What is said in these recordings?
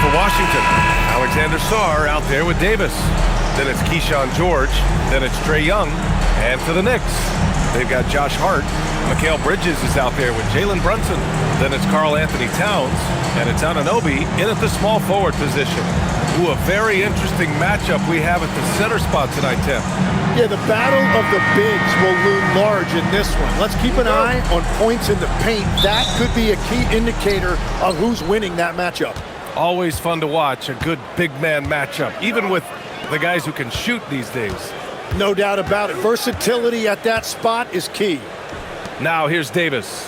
for Washington. Alexander Sarr out there with Davis. Then it's Keyshawn George. Then it's Trae Young. And for the Knicks, they've got Josh Hart. Mikal Bridges is out there with Jalen Brunson. Then it's Karl Anthony Towns. And it's Anunoby in at the small forward position. Ooh, a very interesting matchup we have at the center spot tonight, Tim. Yeah, the battle of the bigs will loom large in this one. Let's keep an eye on points in the paint. That could be a key indicator of who's winning that matchup. Always fun to watch a good big man matchup, even with the guys who can shoot these days. No doubt about it. Versatility at that spot is key. Now here's Davis.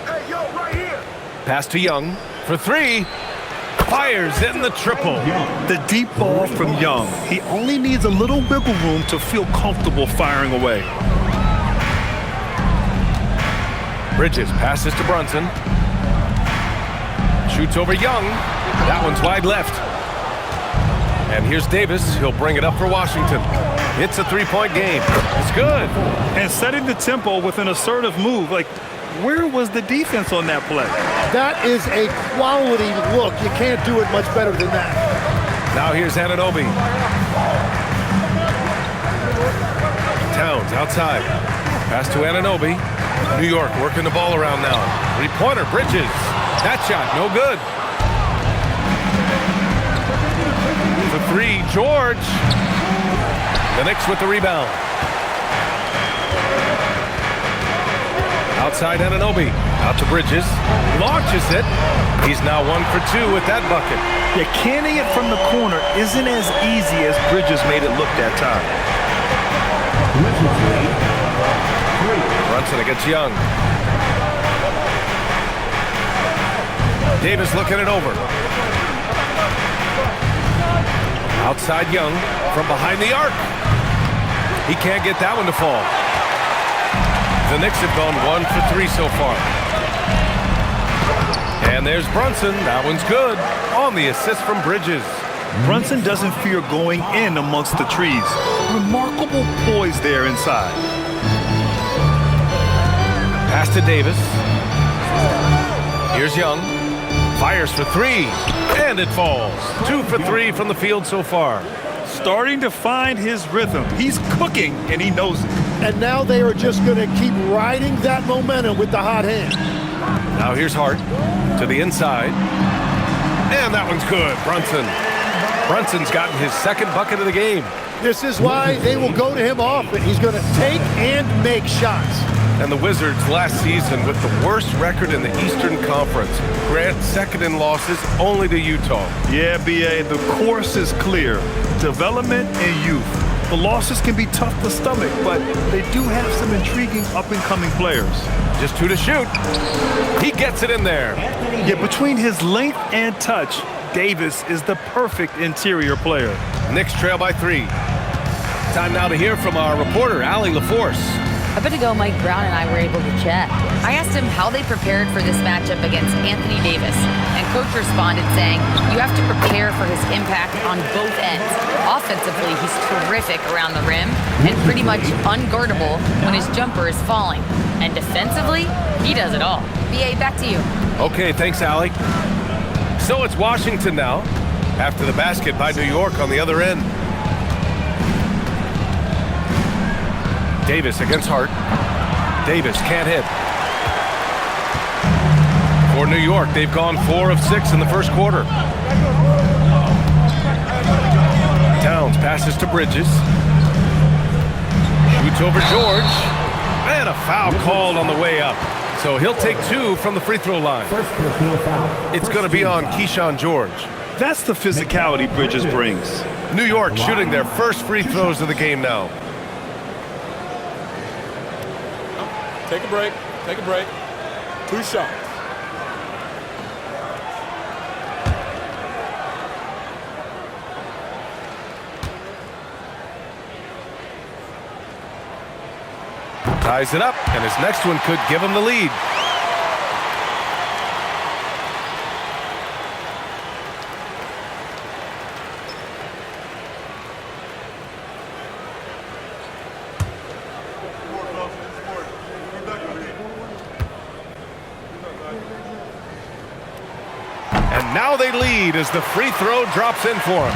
Hey, yo, right here. Pass to Young for three. Fires in the triple. The deep ball from Young. He only needs a little wiggle room to feel comfortable firing away. Bridges passes to Brunson. Shoots over Young. That one's wide left. And here's Davis. He'll bring it up for Washington. It's a three-point game. It's good. And setting the tempo with an assertive move. Like, where was the defense on that play? That is a quality look. You can't do it much better than that. Now here's Anunoby. Towns outside. Pass to Anunoby. New York working the ball around now. Three-pointer, Bridges. That shot, no good. For three, George. The Knicks with the rebound. Outside Anunoby. Out to Bridges. Launches it. He's now 1 for 2 with that bucket. Yeah, canning it from the corner isn't as easy as Bridges made it look that time. Brunson against Young. Davis looking it over. Outside Young from behind the arc. He can't get that one to fall. The Knicks have gone 1 for 3 so far. And there's Brunson. That one's good. On the assist from Bridges. Brunson doesn't fear going in amongst the trees. Remarkable poise there inside. Pass to Davis. Here's Young. Fires for three. And it falls. 2 for 3 from the field so far. Starting to find his rhythm. He's cooking, and he knows it. And now they are just going to keep riding that momentum with the hot hand. Now here's Hart to the inside. And that one's good. Brunson's gotten his second bucket of the game. This is why they will go to him often. He's going to take and make shots. And the Wizards last season with the worst record in the Eastern Conference. Grant second in losses only to Utah. Yeah, B.A., the course is clear. Development and youth. The losses can be tough to stomach, but they do have some intriguing up-and-coming players. Just 2 to shoot. He gets it in there. Yeah, between his length and touch, Davis is the perfect interior player. Knicks trail by 3. Time now to hear from our reporter, Allie LaForce. A bit ago, Mike Brown and I were able to chat. I asked him how they prepared for this matchup against Anthony Davis, and Coach responded saying, you have to prepare for his impact on both ends. Offensively, he's terrific around the rim and pretty much unguardable when his jumper is falling. And defensively, he does it all. B.A., back to you. Okay, thanks, Allie. So it's Washington now, after the basket by New York on the other end. Davis against Hart. Davis can't hit. For New York, they've gone 4 of 6 in the first quarter. Towns passes to Bridges. Shoots over George. And a foul called on the way up. So he'll take 2 from the free throw line. It's going to be on Keyshawn George. That's the physicality Bridges brings. New York shooting their first free throws of the game now. Take a break. Take a break. 2 shots. Ties it up, and his next one could give him the lead. And now they lead as the free throw drops in for him.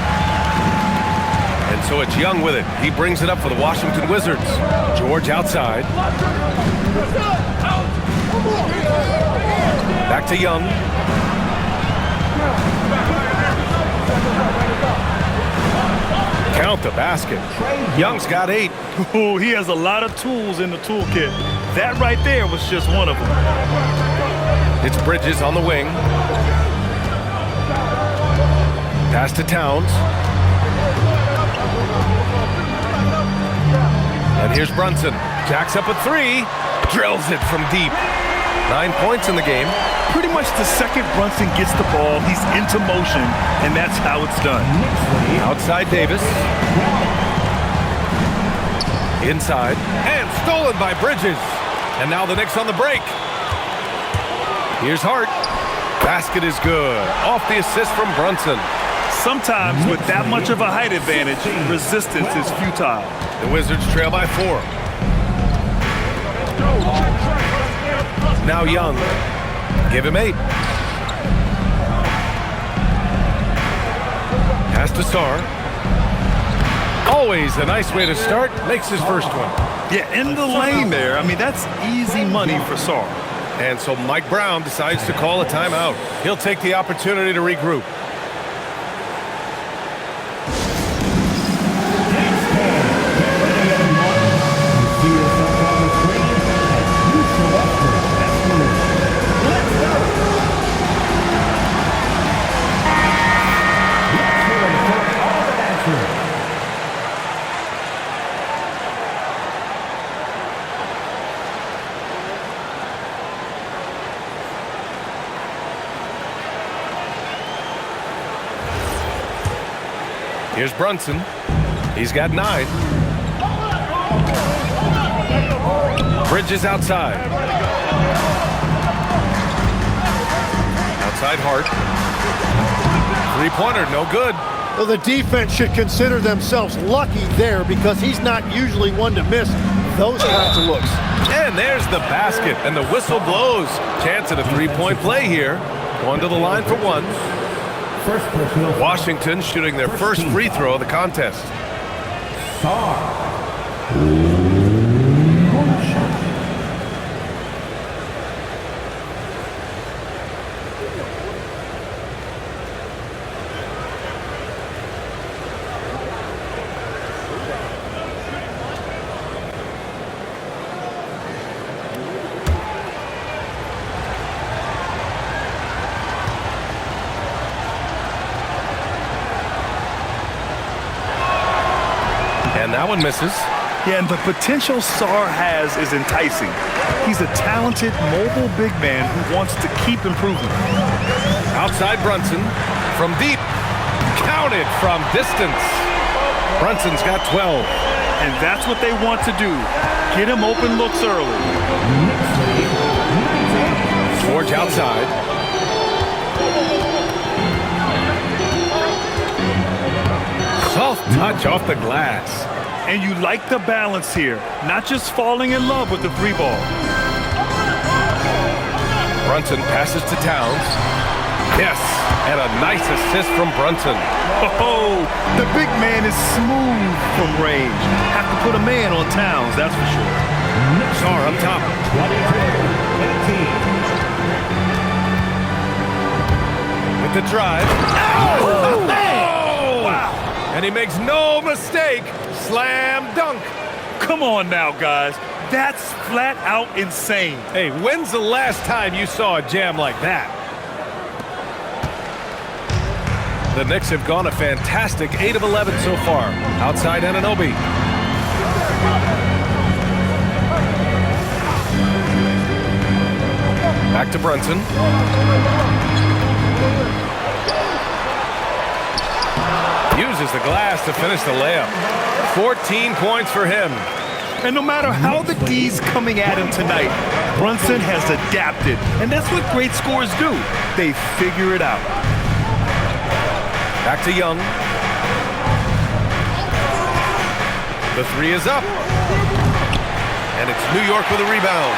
And so it's Young with it. He brings it up for the Washington Wizards. George outside. Back to Young. Count the basket. Young's got 8. Ooh, he has a lot of tools in the toolkit. That right there was just one of them. It's Bridges on the wing. Pass to Towns. And here's Brunson. Jacks up a 3. Drills it from deep. 9 points in the game. Pretty much the second Brunson gets the ball, he's into motion, and that's how it's done. Outside Davis. Inside. And stolen by Bridges. And now the Knicks on the break. Here's Hart. Basket is good. Off the assist from Brunson. Sometimes with that much of a height advantage, resistance is futile. The Wizards trail by 4. Now Young. Give him 8. Pass to Sarr. Always a nice way to start. Makes his first one. Yeah, in the lane there. I mean, that's easy money for Sarr. And so Mike Brown decides to call a timeout. He'll take the opportunity to regroup. Here's Brunson. He's got 9. Bridges outside. Outside Hart. Three-pointer, no good. Well, the defense should consider themselves lucky there because he's not usually one to miss those kinds of looks. And there's the basket, and the whistle blows. Chance at a three-point play here. Going to the line for 1. Washington shooting their first free throw of the contest. And that one misses. Yeah, and the potential Sarr has is enticing. He's a talented, mobile big man who wants to keep improving. Outside Brunson. From deep. Counted from distance. Brunson's got 12. And that's what they want to do. Get him open looks early. George outside. Soft touch off the glass. And you like the balance here, not just falling in love with the 3-ball. Brunson passes to Towns. Yes, and a nice assist from Brunson. Oh, the big man is smooth from range. Have to put a man on Towns, that's for sure. Sarr up top. With the drive. Oh! Wow. And he makes no mistake. Slam dunk. Come on now, guys. That's flat out insane. Hey, when's the last time you saw a jam like that? The Knicks have gone a fantastic 8 of 11 so far. Outside Anunoby. Back to Brunson. Uses the glass to finish the layup. 14 points for him. And no matter how the D's coming at him tonight, Brunson has adapted. And that's what great scorers do. They figure it out. Back to Young. The 3 is up. And it's New York with a rebound.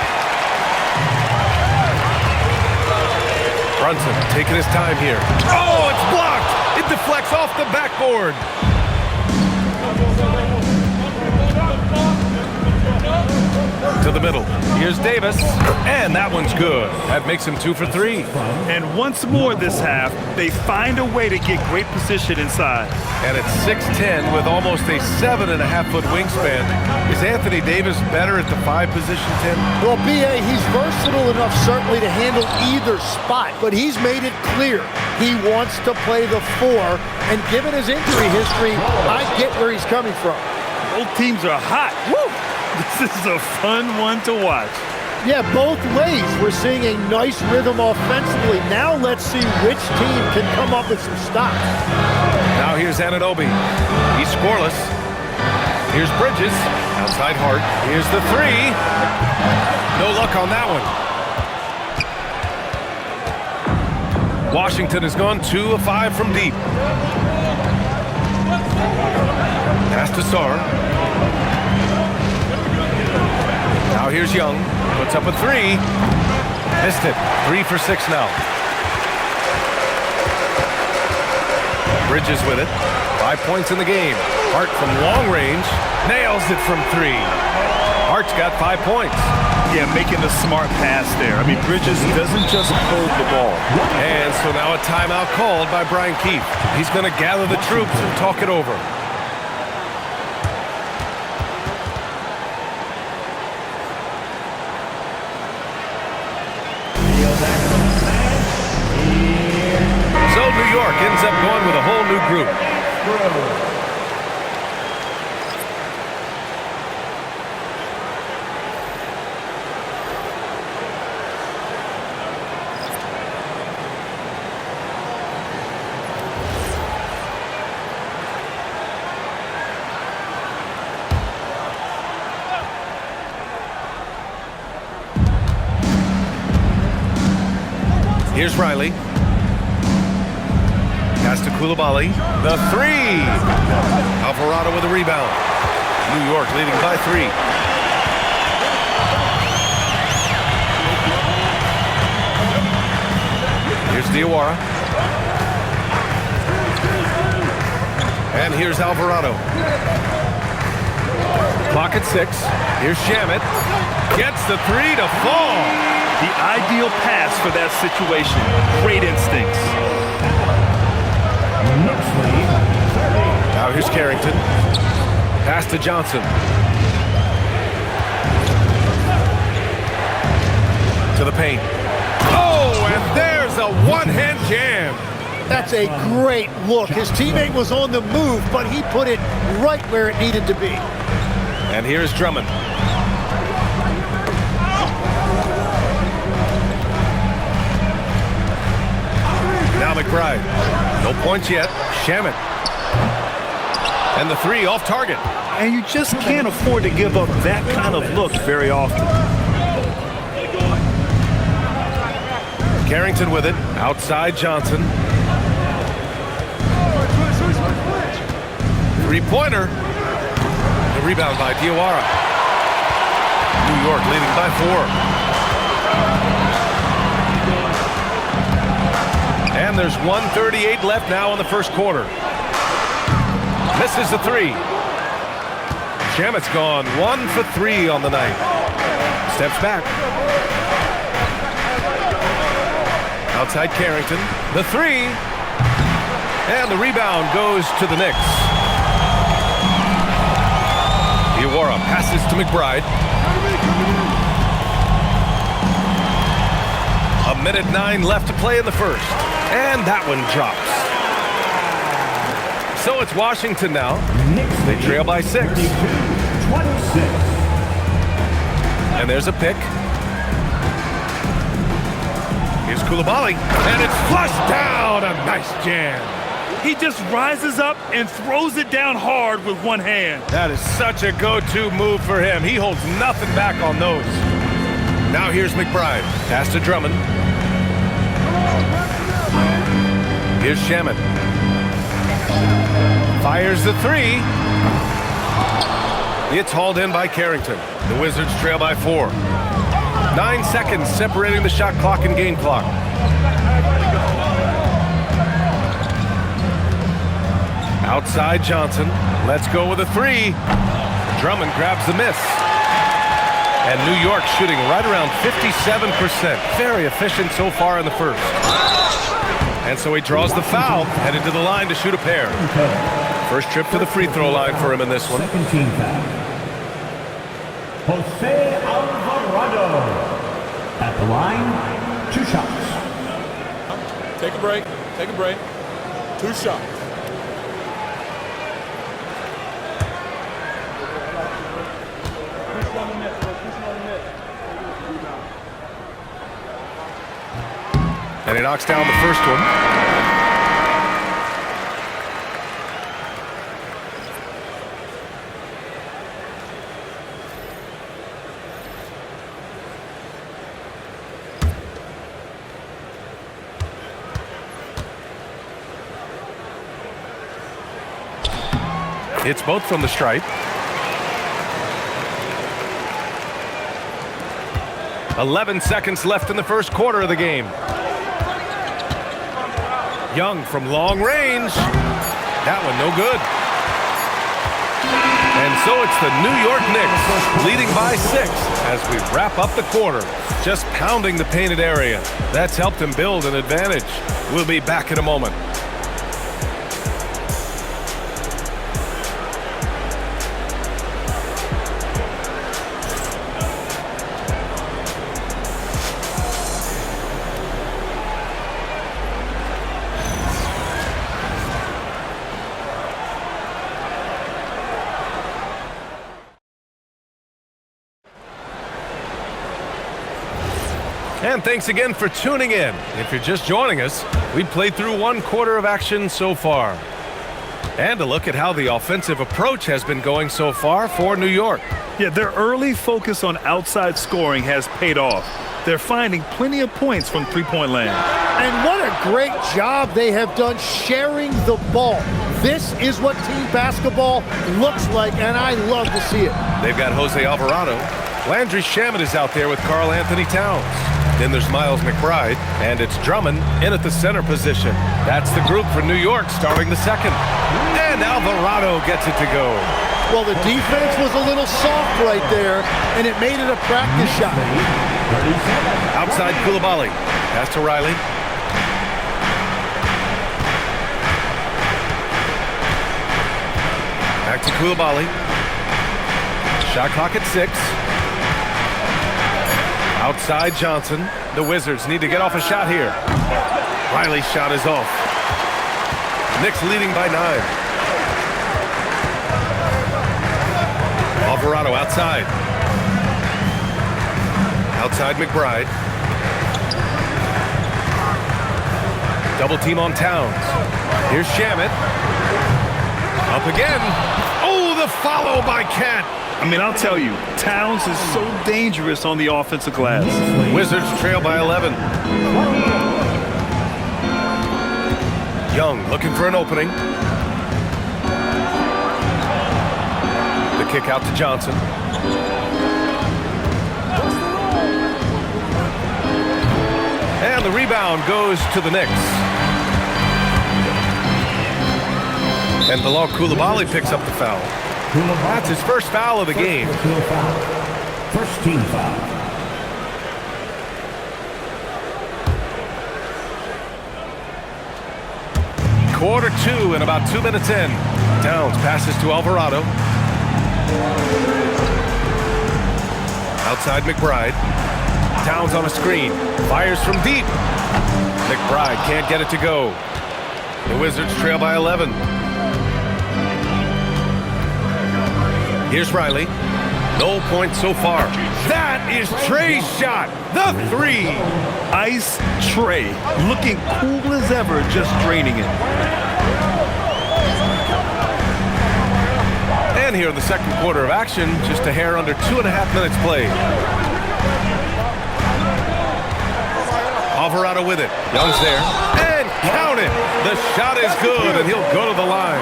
Brunson taking his time here. Oh, it's blocked! It deflects off the backboard. To the middle. Here's Davis, and that one's good. That makes him 2 for 3. And once more this half, they find a way to get great position inside. And at 6'10", with almost a 7.5-foot wingspan, is Anthony Davis better at the 5 position, Tim? Well, B.A., he's versatile enough certainly to handle either spot, but he's made it clear he wants to play the 4, and given his injury history, I get where he's coming from. Both teams are hot. Woo! This is a fun one to watch. Yeah, both ways. We're seeing a nice rhythm offensively. Now let's see which team can come up with some stops. Now here's Anunoby. He's scoreless. Here's Bridges. Outside Hart. Here's the 3. No luck on that one. Washington has gone 2 of 5 from deep. Pass to Sarr. Now here's Young. Puts up a 3. Missed it. 3 for 6 now. Bridges with it. 5 points in the game. Hart from long range. Nails it from 3. Hart's got 5 points. Yeah, making a smart pass there. I mean, Bridges doesn't just hold the ball. And so now a timeout called by Brian Keefe. He's going to gather the troops and talk it over. So New York ends up going with a whole new group. Here's Riley. Pass to Coulibaly. The 3. Alvarado with a rebound. New York leading by 3. Here's Diawara. And here's Alvarado. Clock at 6. Here's Shamet. Gets the 3 to fall. The ideal pass for that situation. Great instincts. Now here's Carrington. Pass to Johnson. To the paint. Oh, and there's a one-hand jam. That's a great look. His teammate was on the move, but he put it right where it needed to be. And here's Drummond. Now McBride. No points yet. Shamet. And the 3 off target. And you just can't afford to give up that kind of look very often. Carrington with it. Outside Johnson. 3-pointer. The rebound by Diawara. New York leading by 4. And there's 1:38 left now in the first quarter. Misses the 3. Shamet's gone 1 for 3 on the night. Steps back. Outside Carrington. The 3. And the rebound goes to the Knicks. Diawara passes to McBride. 1:09 left to play in the first. And that one drops. So it's Washington now. They trail by 6. And there's a pick. Here's Coulibaly. And it's flushed down. A nice jam. He just rises up and throws it down hard with one hand. That is such a go-to move for him. He holds nothing back on those. Now here's McBride. Pass to Drummond. Here's Shamet. Fires the 3. It's hauled in by Carrington. The Wizards trail by 4. 9 seconds separating the shot clock and game clock. Outside Johnson. Let's go with a three. Drummond grabs the miss. And New York shooting right around 57%. Very efficient so far in the first. And so he draws the foul, headed to the line to shoot a pair. First trip to the free throw line for him in this one. Second team foul. Jose Alvarado. At the line, 2 shots. Take a break. Take a break. 2 shots. And he knocks down the first one. It's both from the stripe. 11 seconds left in the first quarter of the game. Young from long range. That one no good. And so it's the New York Knicks leading by 6 as we wrap up the quarter. Just pounding the painted area. That's helped him build an advantage. We'll be back in a moment. And thanks again for tuning in. If you're just joining us, we've played through 1 quarter of action so far. And a look at how the offensive approach has been going so far for New York. Yeah, their early focus on outside scoring has paid off. They're finding plenty of points from three-point land. And what a great job they have done sharing the ball. This is what team basketball looks like, and I love to see it. They've got Jose Alvarado. Landry Shamet is out there with Karl Anthony Towns. Then there's Miles McBride, and it's Drummond in at the center position. That's the group for New York starting the second. And Alvarado gets it to go. Well, the defense was a little soft right there, and it made it a practice shot. Outside Coulibaly. Pass to Riley. Back to Coulibaly. Shot clock at 6. Outside Johnson. The Wizards need to get off a shot here. Riley's shot is off. Knicks leading by 9. Alvarado outside. Outside McBride. Double team on Towns. Here's Shamet. Up again. Oh, the follow by Cat. I mean, I'll tell you, Towns is so dangerous on the offensive glass. Wizards trail by 11. Young looking for an opening. The kick out to Johnson. And the rebound goes to the Knicks. And Bilal Coulibaly picks up the foul. That's his first foul of the game. First team foul. Quarter 2 and about 2 minutes in. Towns passes to Alvarado. Outside McBride. Towns on a screen. Fires from deep. McBride can't get it to go. The Wizards trail by 11. Here's Riley. No points so far. That is Trey's shot. The 3. Ice Trey, looking cool as ever, just draining it. And here in the second quarter of action, just a hair under 2.5 minutes played. Alvarado with it. Young's there. And count it. The shot is good, and he'll go to the line.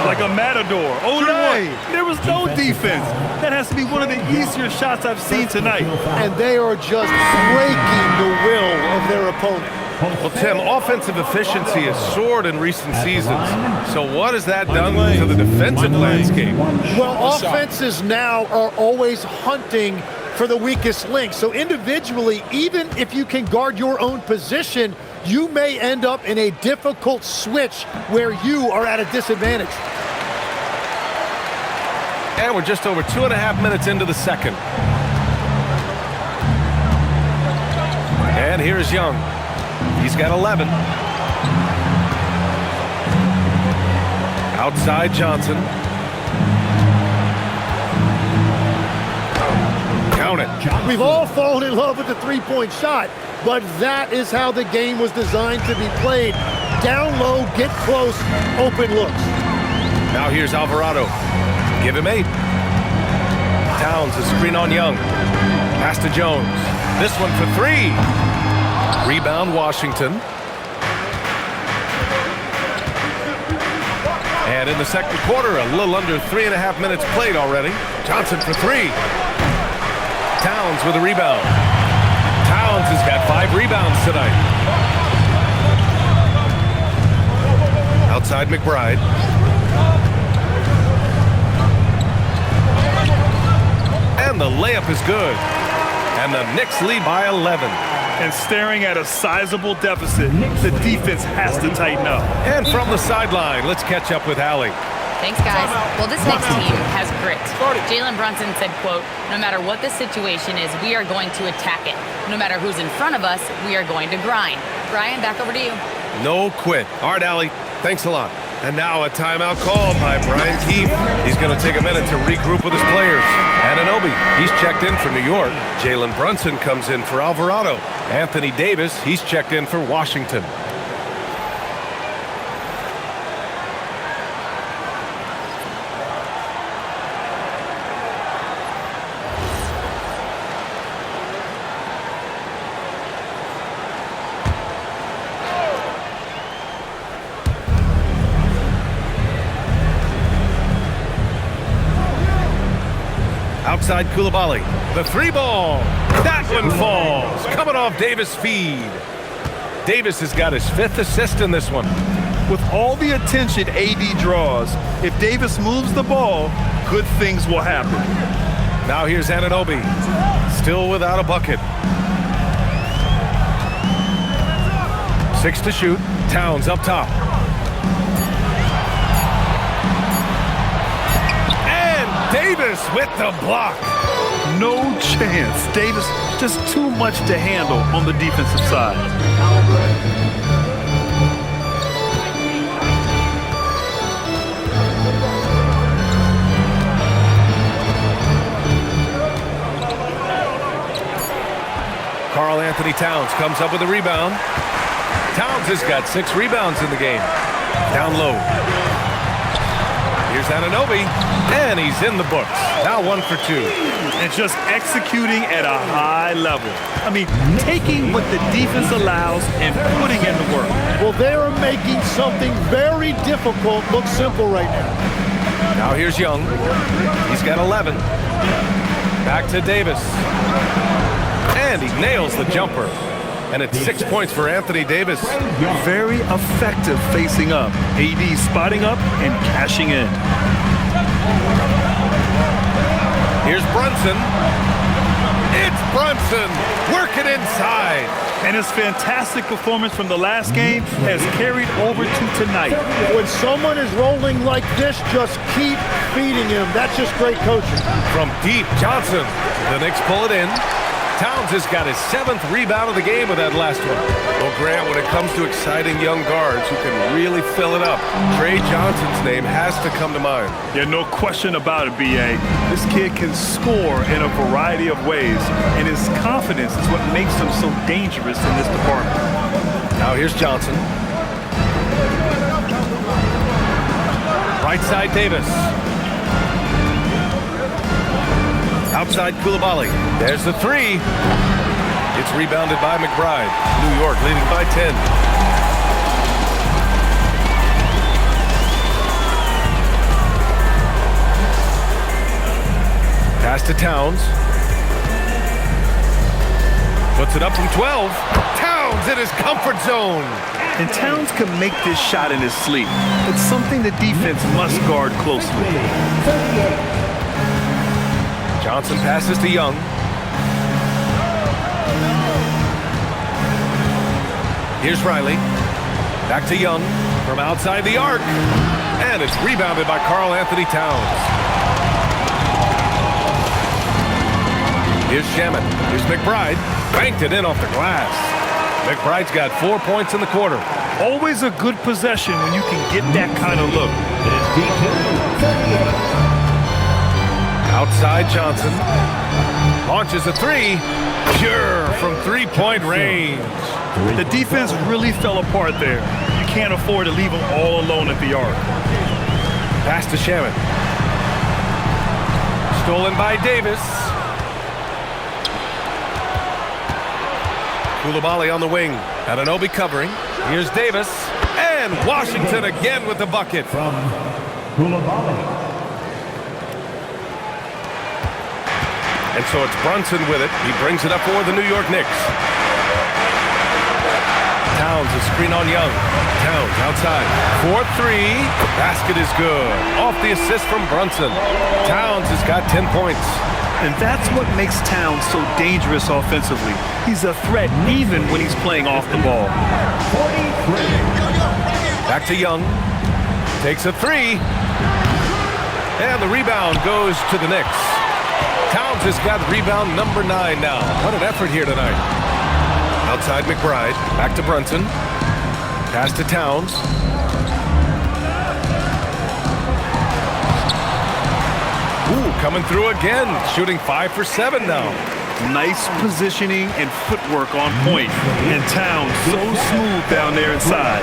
Like a matador. Oh, no. There was no defense. That has to be one of the easier shots I've seen tonight. And they are just breaking the will of their opponent. Well, Tim, offensive efficiency has soared in recent seasons. So what has that done to the defensive landscape? Well, offenses now are always hunting for the weakest link. So individually, even if you can guard your own position, you may end up in a difficult switch where you are at a disadvantage. And we're just over 2.5 minutes into the second. And here's Young. He's got 11. Outside Johnson. Count it. We've all fallen in love with the three-point shot, but that is how the game was designed to be played. Down low, get close, open looks. Now here's Alvarado. Give him 8. Towns, a screen on Young. Pass to Jones. This one for 3. Rebound Washington. And in the second quarter, a little under 3.5 minutes played already. Johnson for 3. Towns with a rebound. Towns has got 5 rebounds tonight. Outside McBride. And the layup is good. And the Knicks lead by 11. And staring at a sizable deficit, the defense has to tighten up. And from the sideline, let's catch up with Allie. Thanks, guys. Well, this Knicks team has grit. Jalen Brunson said, quote, "No matter what the situation is, we are going to attack it. No matter who's in front of us, we are going to grind." Brian, back over to you. No quit. All right, Allie, thanks a lot. And now a timeout called by Brian Keefe. He's going to take a minute to regroup with his players. Anunoby, he's checked in for New York. Jalen Brunson comes in for Alvarado. Anthony Davis, he's checked in for Washington. Outside Koulibaly, the 3 ball. That one falls. Coming off Davis' feed. Davis has got his 5th assist in this one. With all the attention AD draws, if Davis moves the ball, good things will happen. Now here's Anunoby, still without a bucket. 6 to shoot. Towns up top. Davis with the block. No chance. Davis just too much to handle on the defensive side. Karl Anthony Towns comes up with a rebound. Towns has got 6 rebounds in the game. Down low. Here's Anunoby, and he's in the books. Now 1 for 2. And just executing at a high level. I mean, taking what the defense allows and putting in the work. Well, they are making something very difficult look simple right now. Now here's Young. He's got 11. Back to Davis. And he nails the jumper. And it's 6 points for Anthony Davis. Very effective facing up. AD spotting up and cashing in. Here's Brunson. It's Brunson working inside. And his fantastic performance from the last game has carried over to tonight. When someone is rolling like this, just keep feeding him. That's just great coaching. From deep, Johnson. The Knicks pull it in. Towns has got his 7th rebound of the game with that last one. Well, Grant, when it comes to exciting young guards who can really fill it up, Trey Johnson's name has to come to mind. Yeah, no question about it, B.A. This kid can score in a variety of ways, and his confidence is what makes him so dangerous in this department. Now here's Johnson. Right side Davis. Outside Koulibaly. There's the 3. It's rebounded by McBride. New York leading by 10. Pass to Towns. Puts it up from 12. Towns Towns in his comfort zone. And Towns can make this shot in his sleep. It's something the defense must guard closely. Johnson passes to Young. Here's Riley. Back to Young from outside the arc. And it's rebounded by Karl Anthony Towns. Here's Shamet. Here's McBride. Banked it in off the glass. McBride's got 4 points in the quarter. Always a good possession when you can get that kind of look. Outside Johnson. Launches a three. Pure from three-point range. The defense really fell apart there. You can't afford to leave them all alone at the arc. Pass to Shamet. Stolen by Davis. Coulibaly on the wing. Anunoby covering. Here's Davis. And Washington again with the bucket. From Coulibaly. And so it's Brunson with it. He brings it up for the New York Knicks. Towns a screen on Young. Towns outside. 4-3. Basket is good. Off the assist from Brunson. Towns has got 10 points. And that's what makes Towns so dangerous offensively. He's a threat even when he's playing off the ball. 43. Back to Young. Takes a three. And the rebound goes to the Knicks. Towns has got rebound number 9 now. What an effort here tonight. Outside McBride. Back to Brunson. Pass to Towns. Ooh, coming through again. Shooting 5 for 7 now. Nice positioning and footwork on point. And Towns so smooth down there inside.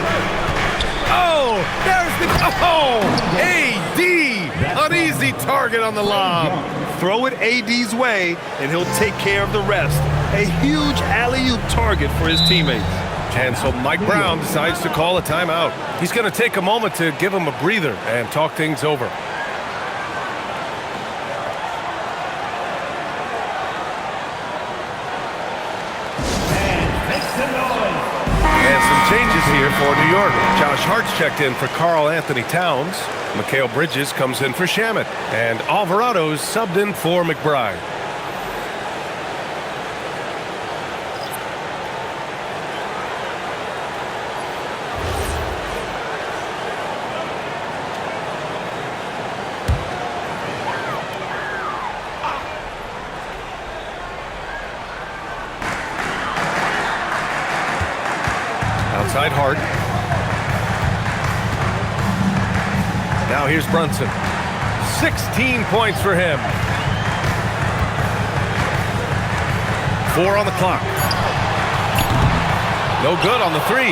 Oh, there's the... Oh, A.D. An easy target on the lob. Throw it AD's way, and he'll take care of the rest. A huge alley-oop target for his teammates. And so Mike Brown decides to call a timeout. He's going to take a moment to give him a breather and talk things over. And some changes here for New York. Josh Hart's checked in for Karl Anthony Towns. Mikal Bridges comes in for Shamet. And Alvarado's subbed in for McBride. Outside Hart. Now here's Brunson. 16 points for him. 4 on the clock. No good on the three.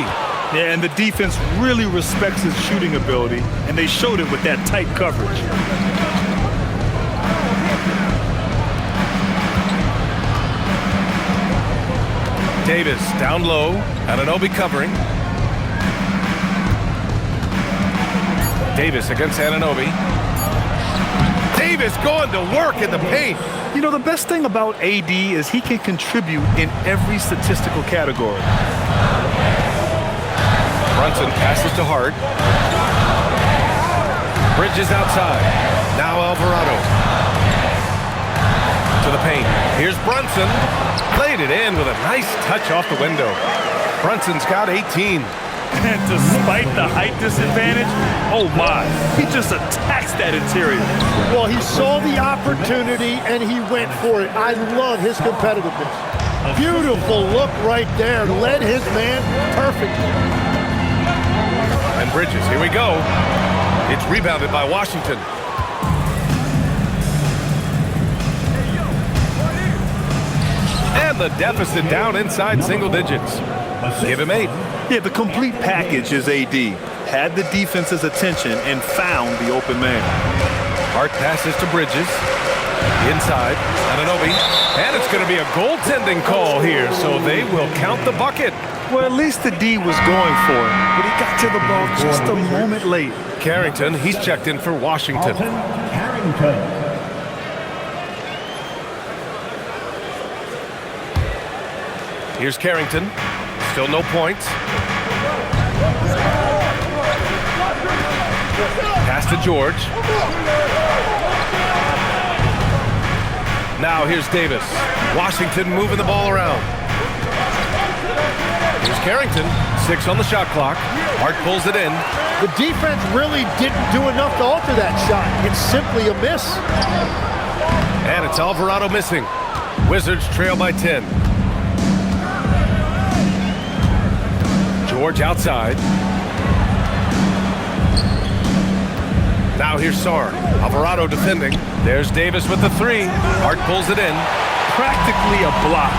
Yeah, and the defense really respects his shooting ability, and they showed it with that tight coverage. Davis down low. Anunoby covering. Davis against Anunoby. Davis going to work in the paint. You know, the best thing about AD is he can contribute in every statistical category. Brunson passes to Hart. Bridges outside. Now Alvarado. To the paint. Here's Brunson. Played it in with a nice touch off the window. Brunson's got 18. And despite the height disadvantage, oh my, he just attacks that interior. Well, he saw the opportunity and he went for it. I love his competitiveness. Beautiful look right there. Led his man perfectly. And Bridges, here we go. It's rebounded by Washington. And the deficit down inside single digits. Give him 8. Yeah, the complete package is AD. Had the defense's attention and found the open man. Hart passes to Bridges. Inside, Anunoby. And it's going to be a goaltending call here, so they will count the bucket. Well, at least the D was going for it, but he got to the ball just a moment late. Carrington, he's checked in for Washington. Carrington. Here's Carrington. Still no points. Pass to George. Now here's Davis. Washington moving the ball around. Here's Carrington. 6 on the shot clock. Hart pulls it in. The defense really didn't do enough to alter that shot. It's simply a miss. And it's Alvarado missing. Wizards trail by 10. George outside. Now here's Sarr. Alvarado defending. There's Davis with the 3. Hart pulls it in. Practically a block.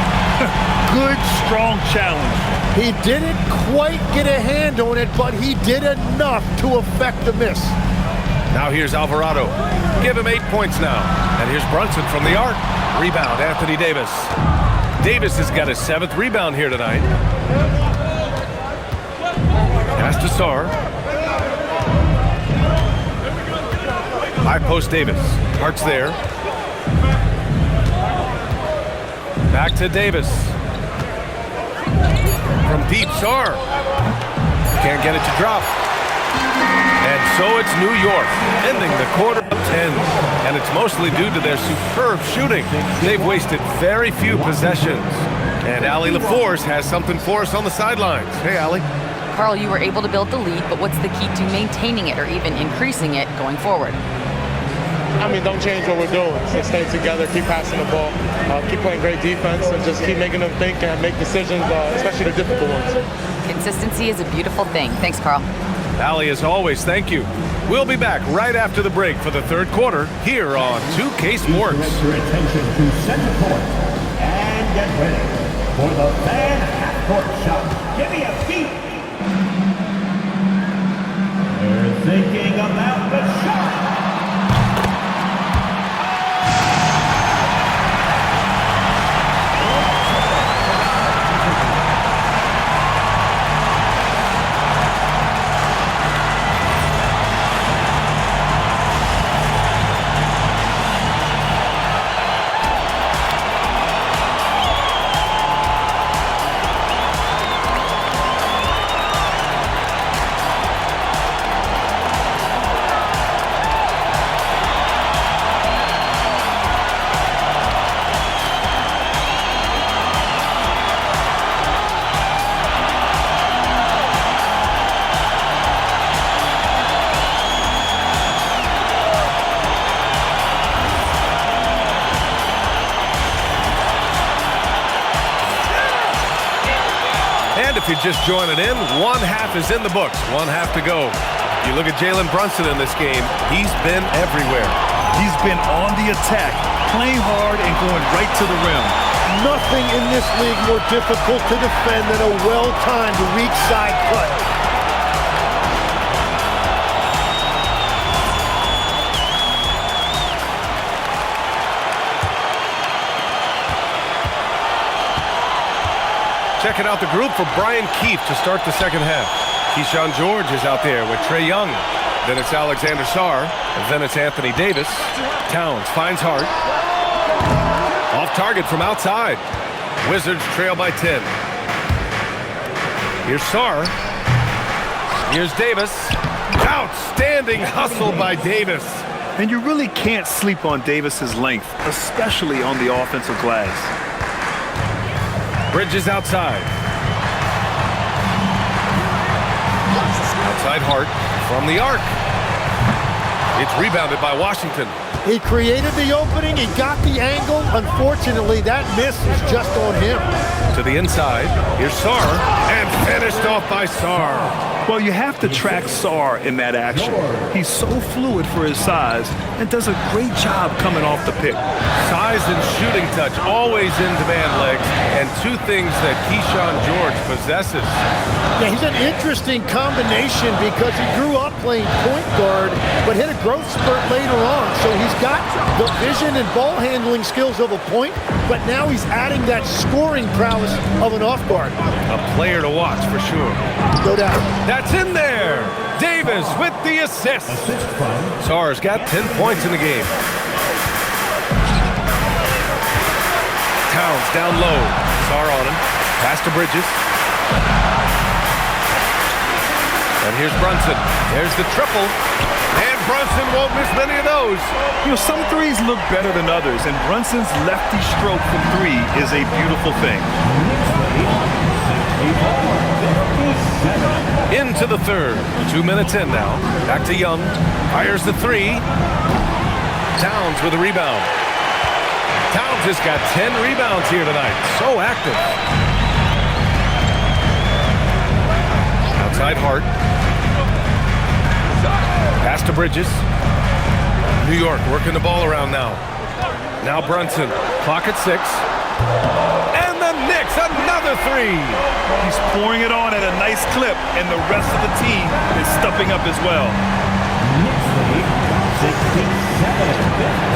Good, strong challenge. He didn't quite get a hand on it, but he did enough to affect the miss. Now here's Alvarado. Give him 8 points now. And here's Brunson from the arc. Rebound, Anthony Davis. Davis has got his 7th rebound here tonight. Pass to Sarr. High post Davis. Hart's there. Back to Davis. From deep, Sarr. Can't get it to drop. And so it's New York, ending the quarter of 10. And it's mostly due to their superb shooting. They've wasted very few possessions. And Allie LaForce has something for us on the sidelines. Hey, Allie. Carl, you were able to build the lead, but what's the key to maintaining it or even increasing it going forward? I mean, don't change what we're doing. Just stay together, keep passing the ball, keep playing great defense, and just keep making them think and make decisions, especially the difficult ones. Consistency is a beautiful thing. Thanks, Carl. Allie, as always, thank you. We'll be back right after the break for the 3rd quarter here on 2K Sports. Direct your attention to center court and get ready for the fan half-court shot. Give me a beat. They're thinking about the shot. If you're just joining in, 1 half is in the books, 1 half to go. You look at Jalen Brunson in this game, he's been everywhere. He's been on the attack, playing hard and going right to the rim. Nothing in this league more difficult to defend than a well-timed weak side cut. Checking out the group for Brian Keefe to start the 2nd half. Keyshawn George is out there with Trae Young. Then it's Alexander Sarr. And then it's Anthony Davis. Towns finds Hart. Off target from outside. Wizards trail by 10. Here's Sarr. Here's Davis. Outstanding hustle by Davis. And you really can't sleep on Davis's length, especially on the offensive glass. Bridges outside. Outside Hart from the arc. It's rebounded by Washington. He created the opening, he got the angle. Unfortunately, that miss is just on him. To the inside, here's Sarr, and finished off by Sarr. Well, you have to track Sarr in that action. He's so fluid for his size and does a great job coming off the pick. Size and shooting touch, always in demand, legs, and 2 things that Keyshawn George possesses. Yeah, he's an interesting combination because he grew up playing point guard, but hit a growth spurt later on. So he's got the vision and ball handling skills of a point, but now he's adding that scoring prowess of an off guard. A player to watch for sure. No doubt. That's in there. Davis with the assist. Sarr's got 10 points in the game. Towns down low. Sarr on him. Pass to Bridges. And here's Brunson. There's the triple. And Brunson won't miss many of those. You know, some threes look better than others, and Brunson's lefty stroke from three is a beautiful thing. Into the third. 2 minutes in now. Back to Young. Fires the three. Towns with a rebound. Towns has got 10 rebounds here tonight. So active. Outside Hart. Pass to Bridges. New York working the ball around now. Now Brunson. Clock at 6. And the Knicks, another three. He's pouring it on at a nice clip, and the rest of the team is stepping up as well.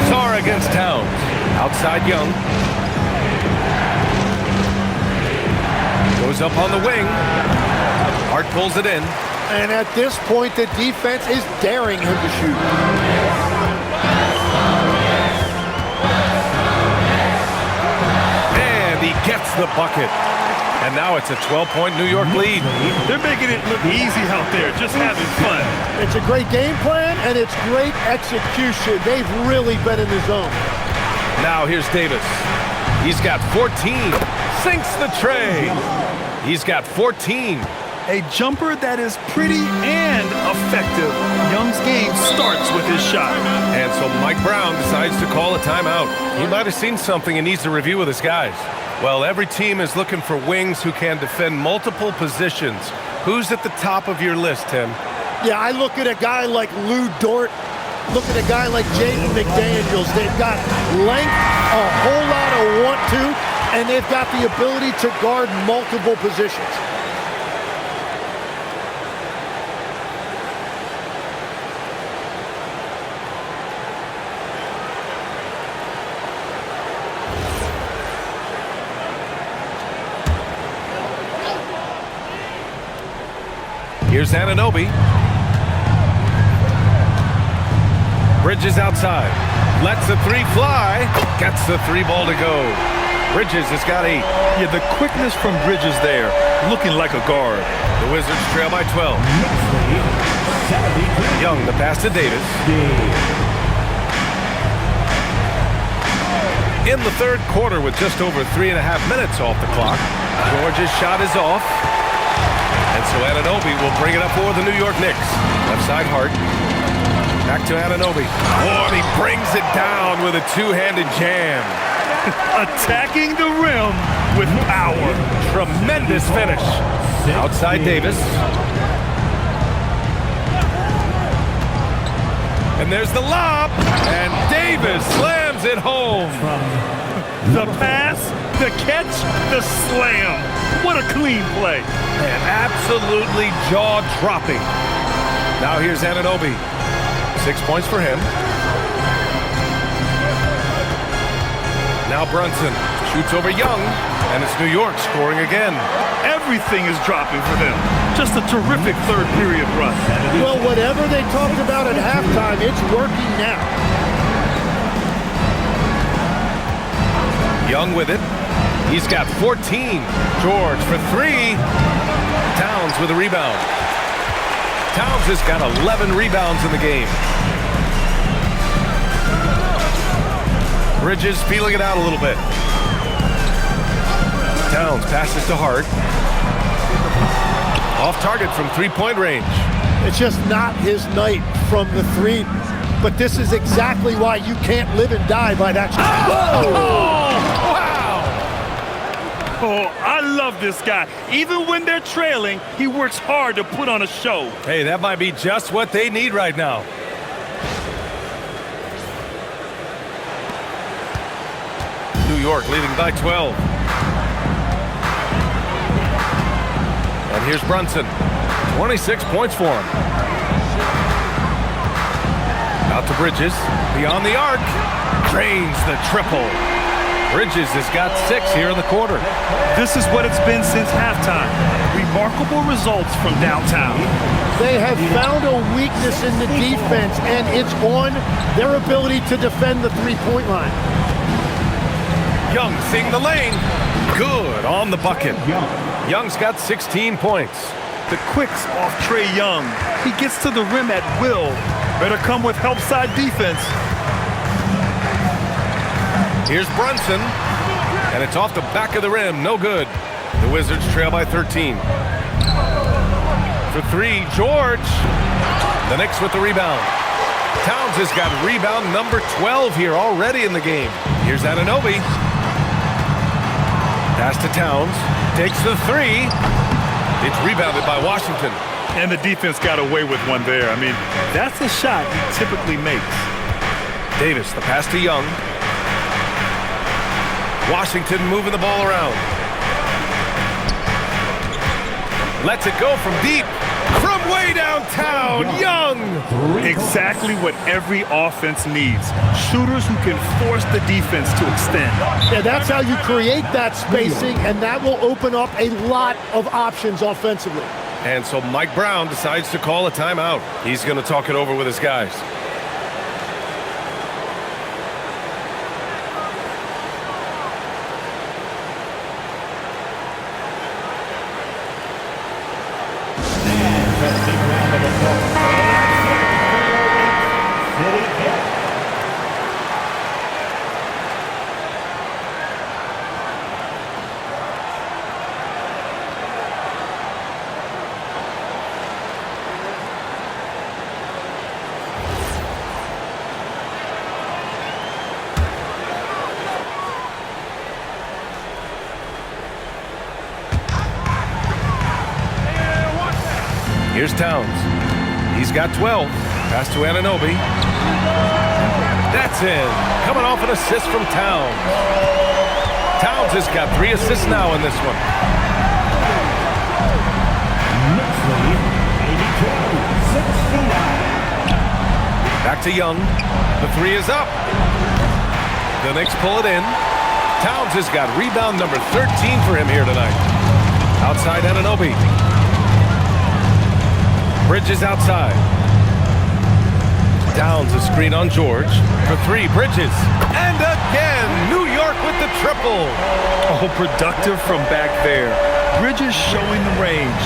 Sarr against Towns. Outside Young. Goes up on the wing. Hart pulls it in. And at this point, the defense is daring him to shoot. And he gets the bucket. And now it's a 12-point New York lead. They're making it look easy out there, just having fun. It's a great game plan, and it's great execution. They've really been in the zone. Now here's Davis. He's got 14. Sinks the tray. He's got 14. A jumper that is pretty and effective. Young's game starts with his shot. And so Mike Brown decides to call a timeout. He might have seen something and needs to review with his guys. Well, every team is looking for wings who can defend multiple positions. Who's at the top of your list, Tim? Yeah, I look at a guy like Lou Dort. Look at a guy like Jaden McDaniels. They've got length, a whole lot of want-to, and they've got the ability to guard multiple positions. Here's Anunoby. Bridges outside. Lets the three fly. Gets the three ball to go. Bridges has got 8. Yeah, the quickness from Bridges there, looking like a guard. The Wizards trail by 12. Young, the pass to Davis. In the third quarter with just over 3.5 minutes off the clock. George's shot is off. And so Anunoby will bring it up for the New York Knicks. Left side Hart. Back to Anunoby. Oh, and he brings it down with a two-handed jam. Attacking the rim with power. Tremendous finish. Outside Davis. And there's the lob. And Davis slams it home. The pass, the catch, the slam. What a clean play. And absolutely jaw-dropping. Now here's Anunoby. 6 points for him. Now Brunson shoots over Young, and it's New York scoring again. Everything is dropping for them. Just a terrific third period run. Well, whatever they talked about at halftime, it's working now. Young with it. He's got 14. George for 3. Towns with a rebound. Towns has got 11 rebounds in the game. Bridges feeling it out a little bit. Towns passes to Hart. Off target from three-point range. It's just not his night from the three. But this is exactly why you can't live and die by that shot. Oh, wow! Oh, I love this guy. Even when they're trailing, he works hard to put on a show. Hey, that might be just what they need right now. New York leading by 12. And here's Brunson. 26 points for him. Out to Bridges. Beyond the arc. Drains the triple. Bridges has got 6 here in the quarter. This is what it's been since halftime. Remarkable results from downtown. They have found a weakness in the defense, and it's on their ability to defend the three-point line. Young seeing the lane. Good on the bucket. Young's got 16 points. The quicks off Trae Young. He gets to the rim at will. Better come with help side defense. Here's Brunson, and it's off the back of the rim. No good. The Wizards trail by 13. For three, George. The Knicks with the rebound. Towns has got rebound number 12 here already in the game. Here's Anunoby. Pass to Towns. Takes the three. It's rebounded by Washington. And the defense got away with one there. I mean, that's a shot he typically makes. Davis, the pass to Young. Washington moving the ball around. Lets it go from deep. From way downtown, Young! Exactly what every offense needs. Shooters who can force the defense to extend. Yeah, that's how you create that spacing, and that will open up a lot of options offensively. And so Mike Brown decides to call a timeout. He's going to talk it over with his guys. Here's Towns. He's got 12. Pass to Anunoby. That's in. Coming off an assist from Towns. Towns has got 3 assists now in this one. Back to Young. The 3 is up. The Knicks pull it in. Towns has got rebound number 13 for him here tonight. Outside Anunoby. Bridges outside. Downs a screen on George. For 3, Bridges. And again, New York with the triple. Oh, productive from back there. Bridges showing the range.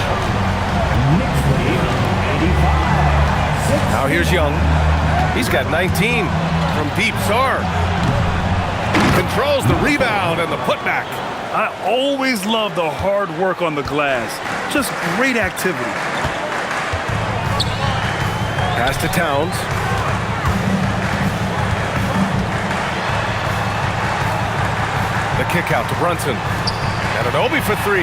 Now here's Young. He's got 19 from deep. Sarr controls the rebound and the putback. I always love the hard work on the glass. Just great activity. Pass to Towns. The kick out to Brunson. Anunoby for 3.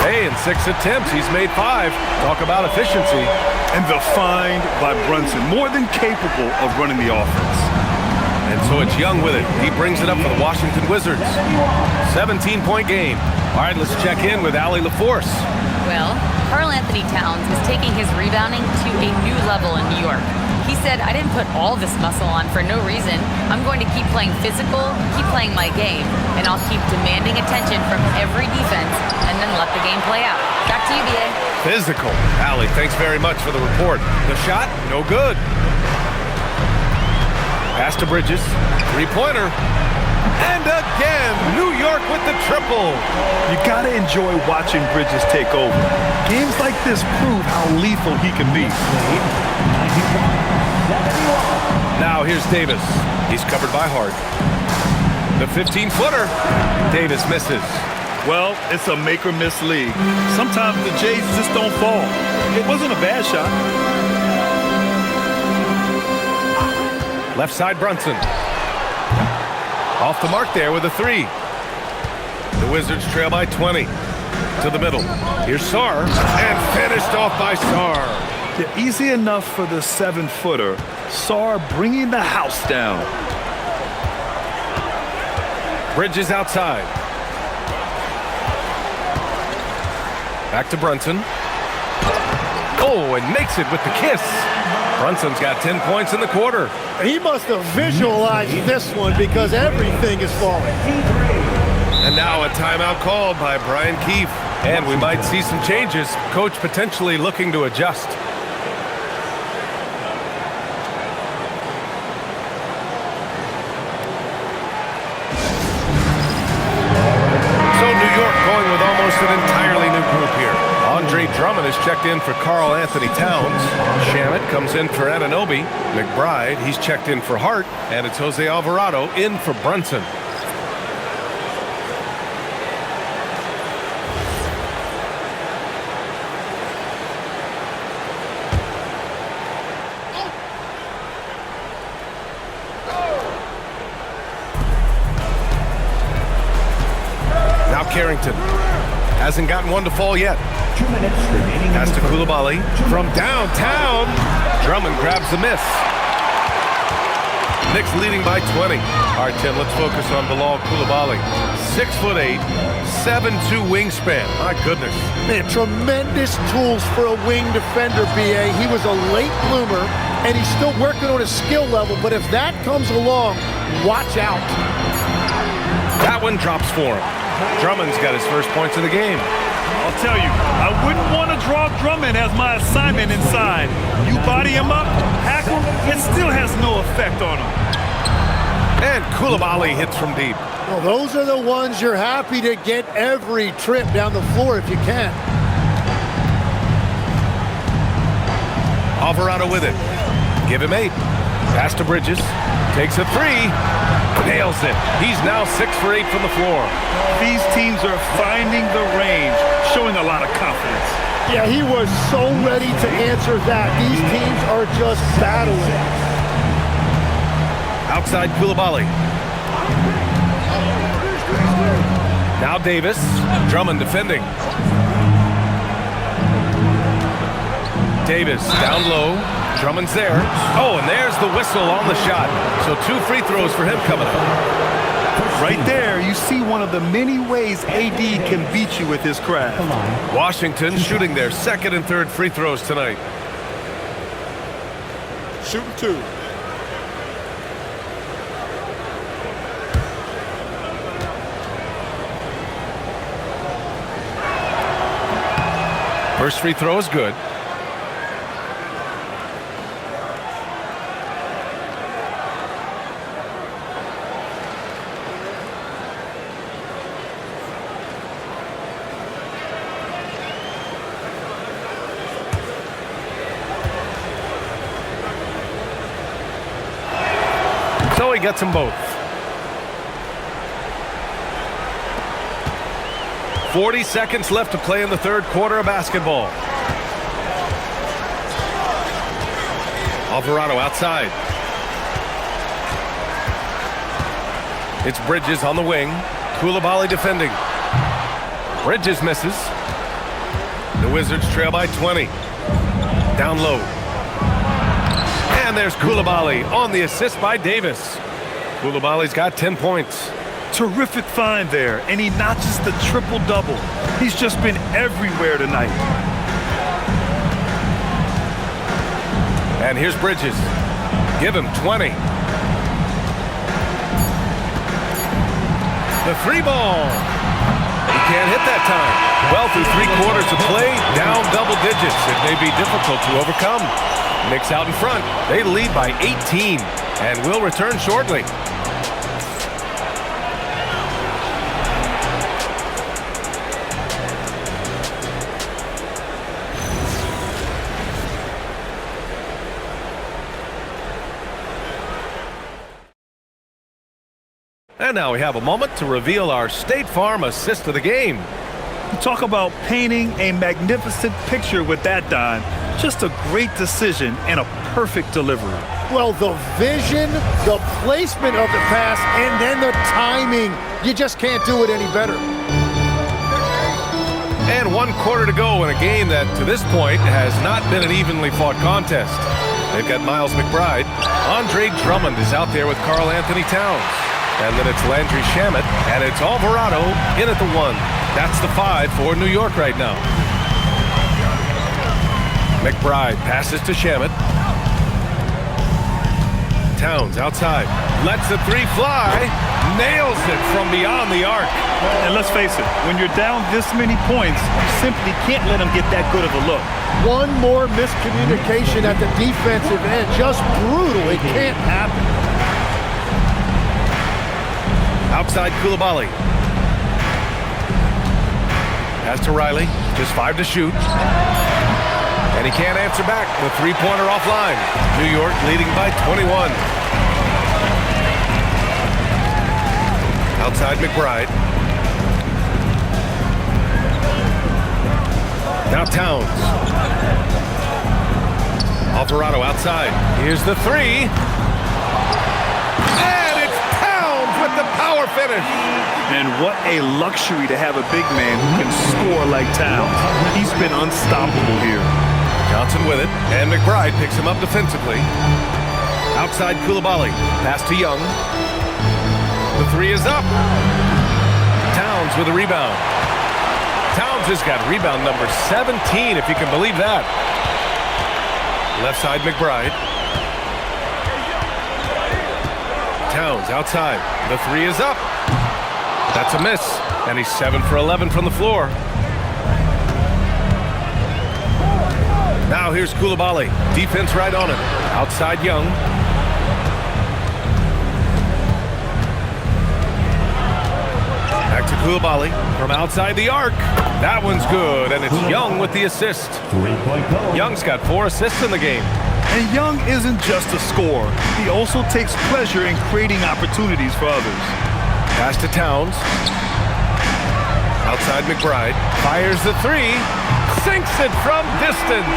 Hey, in 6 attempts, he's made 5. Talk about efficiency. And the find by Brunson, more than capable of running the offense. And so it's Young with it. He brings it up for the Washington Wizards. 17-point game. All right, let's check in with Allie LaForce. Well, Karl Anthony Towns is taking his rebounding to a new level in New York. He said, I didn't put all this muscle on for no reason. I'm going to keep playing physical, keep playing my game, and I'll keep demanding attention from every defense and then let the game play out. Back to you, BA. Physical. Allie, thanks very much for the report. The shot, no good. Pass to Bridges. 3-pointer. And again, New York with the triple. You gotta enjoy watching Bridges take over. Games like this prove how lethal he can be. Now here's Davis. He's covered by Hart. The 15-footer. Davis misses. Well, it's a make or miss league. Sometimes the Jays just don't fall. It wasn't a bad shot. Left side Brunson. Off the mark there with a 3. The Wizards trail by 20. To the middle. Here's Sarr. And finished off by Sarr. Yeah, easy enough for the 7-footer. Sarr bringing the house down. Bridges outside. Back to Brunson. Oh, and makes it with the kiss. Brunson's got 10 points in the quarter. He must have visualized this one because everything is falling. And now a timeout called by Brian Keefe. And we might see some changes. Coach potentially looking to adjust. So New York going with almost an entirely new group here. Andre Drummond is checked in for Karl Anthony Towns. Shamet comes in for Anunoby. McBride, he's checked in for Hart. And it's Jose Alvarado in for Brunson. Now Carrington. Hasn't gotten one to fall yet. 2 minutes remaining. Pass to Coulibaly from downtown. Drummond grabs the miss. Knicks leading by 20. All right, Tim, let's focus on Bilal Coulibaly. 6'8", 7'2" wingspan. My goodness. Man, tremendous tools for a wing defender, B.A. He was a late bloomer, and he's still working on his skill level, but if that comes along, watch out. That one drops for him. Drummond's got his first points of the game. I'll tell you, I wouldn't want to draw Drummond as my assignment inside. You body him up, hack him, it still has no effect on him. And Coulibaly hits from deep. Well, those are the ones you're happy to get every trip down the floor if you can. Alvarado with it. Give him 8. Pass to Bridges. Takes a 3. Nails it. He's now 6 for 8 from the floor. These teams are finding the range, showing a lot of confidence. Yeah, he was so ready to answer that. These teams are just battling. Outside Coulibaly. Now Davis. Drummond defending. Davis down low. Drummond's there. Oh, and there's the whistle on the shot. So 2 free throws for him coming up. Right there, you see one of the many ways AD can beat you with his craft. Washington shooting their second and third free throws tonight. Shooting 2. First free throw is good. So he gets them both. 40 seconds left to play in the third quarter of basketball. Alvarado outside. It's Bridges on the wing. Coulibaly defending. Bridges misses. The Wizards trail by 20. Down low. And there's Coulibaly on the assist by Davis. Coulibaly's got 10 points. Terrific find there, and he notches the triple-double. He's just been everywhere tonight. And here's Bridges. Give him 20. The 3 ball. He can't hit that time. Well, through 3 quarters of play, down double digits. It may be difficult to overcome. Knicks out in front. They lead by 18, and will return shortly. And now we have a moment to reveal our State Farm assist of the game. You talk about painting a magnificent picture with that dime. Just a great decision and a perfect delivery. Well, the vision, the placement of the pass, and then the timing. You just can't do it any better. And 1 quarter to go in a game that, to this point, has not been an evenly fought contest. They've got Miles McBride. Andre Drummond is out there with Karl Anthony Towns. And then it's Landry Shamet, and it's Alvarado in at the 1. That's the 5 for New York right now. McBride passes to Shamet. Towns outside. Lets the 3 fly. Nails it from beyond the arc. And let's face it, when you're down this many points, you simply can't let them get that good of a look. One more miscommunication at the defensive end. Just brutal. It can't happen. Outside Coulibaly. Pass to Riley. Just 5 to shoot. And he can't answer back. The three-pointer offline. New York leading by 21. Outside McBride. Now Towns. Alvarado outside. Here's the three. And it's Towns with the power finish. And what a luxury to have a big man who can score like Towns. He's been unstoppable here. Johnson with it, and McBride picks him up defensively. Outside Coulibaly. Pass to Young. The three is up. Towns with a rebound. Towns has got rebound number 17, if you can believe that. Left side McBride. Towns outside. The three is up. That's a miss. And he's 7 for 11 from the floor. Now here's Coulibaly. Defense right on him. Outside Young. Back to Coulibaly from outside the arc. That one's good, and it's Young with the assist. Young's got 4 assists in the game. And Young isn't just a scorer. He also takes pleasure in creating opportunities for others. Pass to Towns. Outside McBride. Fires the three. Sinks it from distance.